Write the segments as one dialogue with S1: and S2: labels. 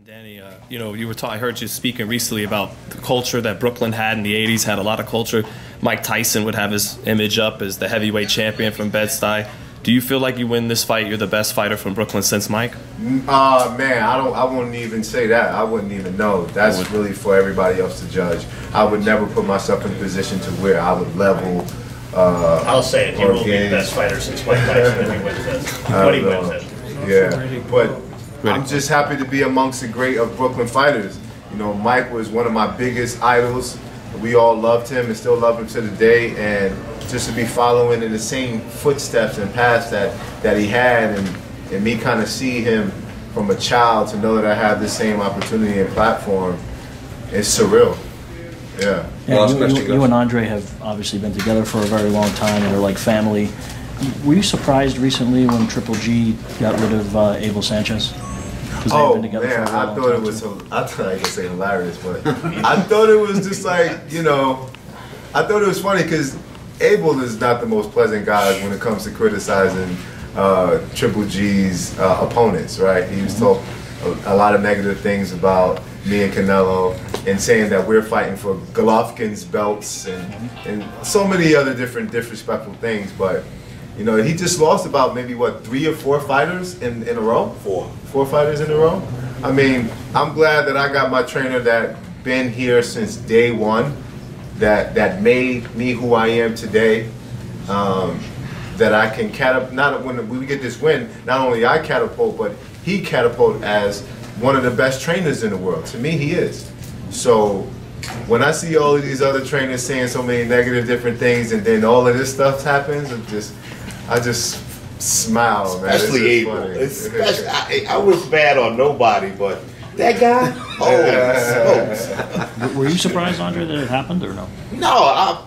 S1: Danny, you know, I heard you speaking recently about the culture that Brooklyn had in the 80s, had a lot of culture. Mike Tyson would have his image up as the heavyweight champion from Bed-Stuy. Do you feel like you win this fight, you're the best fighter from Brooklyn since Mike?
S2: Man, I wouldn't even say that. I wouldn't even know. That's really for everybody else to judge. I would never put myself in a position to where I would level.
S3: I'll say it. You will be the best fighter since Mike Tyson when he wins this. When he wins it.
S2: Yeah, but I'm just happy to be amongst the great of Brooklyn fighters. You know, Mike was one of my biggest idols. We all loved him and still love him to the day, and just to be following in the same footsteps and paths that he had, and me kind of see him from a child to know that I have the same opportunity and platform, it's surreal. Yeah.
S4: You and Andre have obviously been together for a very long time, and they're like family. Were you surprised recently when Triple G got rid of Abel Sanchez?
S2: Oh man, I thought it was. I thought I could say hilarious, but I thought it was just like, you know, I thought it was funny because Abel is not the most pleasant guy when it comes to criticizing Triple G's opponents, right? He was told a lot of negative things about me and Canelo, and saying that we're fighting for Golovkin'S belts and so many other different disrespectful things, but. You know, he just lost about maybe, what, 3 or 4 fighters in a row? Four fighters in a row? I mean, I'm glad that I got my trainer that been here since day one, that made me who I am today, that I can catapult, not when we get this win, not only I catapult, but he catapult as one of the best trainers in the world. To me, he is. So, when I see all of these other trainers saying so many negative different things and then all of this stuff happens, I just smile, man.
S5: Especially Abel. I wish bad on nobody, but that guy,
S4: Were you surprised, Andre, that it happened or no?
S5: No,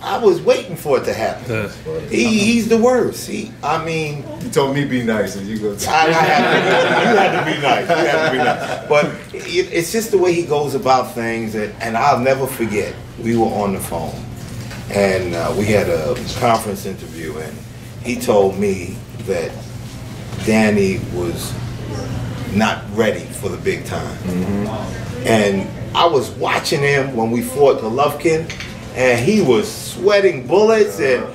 S5: I was waiting for it to happen. He's the worst. I mean,
S2: you told me be nice, and you go.
S5: You had to be nice. You had to be nice. But it's just the way he goes about things, and I'll never forget. We were on the phone, and we had a conference interview, and he told me that Danny was not ready for the big time. And I was watching him when we fought Golovkin, and he was sweating bullets, and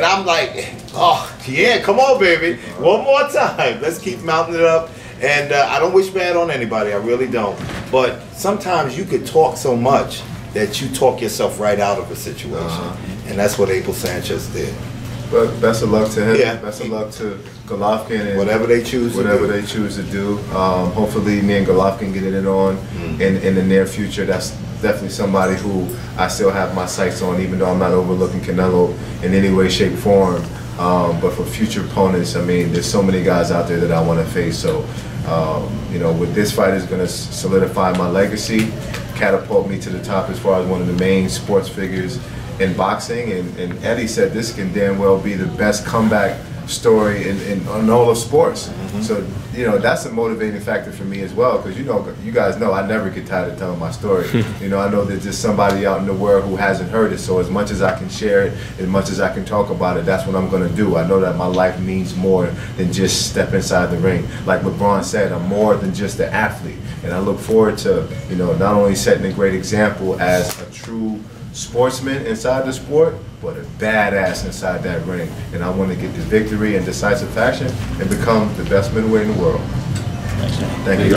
S5: I'm like, oh, yeah, come on, baby. One more time. Let's keep mounting it up. And I don't wish bad on anybody. I really don't. But sometimes you could talk so much that you talk yourself right out of a situation. And that's what Abel Sanchez did.
S2: But best of luck to him. Yeah. Best of luck to Golovkin and
S5: whatever they choose
S2: to do. Hopefully, me and Golovkin get it on in the near future. That's definitely somebody who I still have my sights on, even though I'm not overlooking Canelo in any way, shape, form. But for future opponents, I mean, there's so many guys out there that I want to face. So, you know, with this fight is going to solidify my legacy, catapult me to the top as far as one of the main sports figures in boxing, and Eddie said this can damn well be the best comeback story in all of sports. So, you know, that's a motivating factor for me as well, because you guys know I never get tired of telling my story. You know, I know there's just somebody out in the world who hasn't heard it, so as much as I can share it, as much as I can talk about it, that's what I'm going to do. I know that my life means more than just step inside the ring. Like LeBron said, I'm more than just an athlete, and I look forward to, you know, not only setting a great example as a true sportsman inside the sport, but a badass inside that ring. And I want to get the victory in decisive fashion and become the best middleweight in the world.
S4: Thanks, man.
S2: Thank you.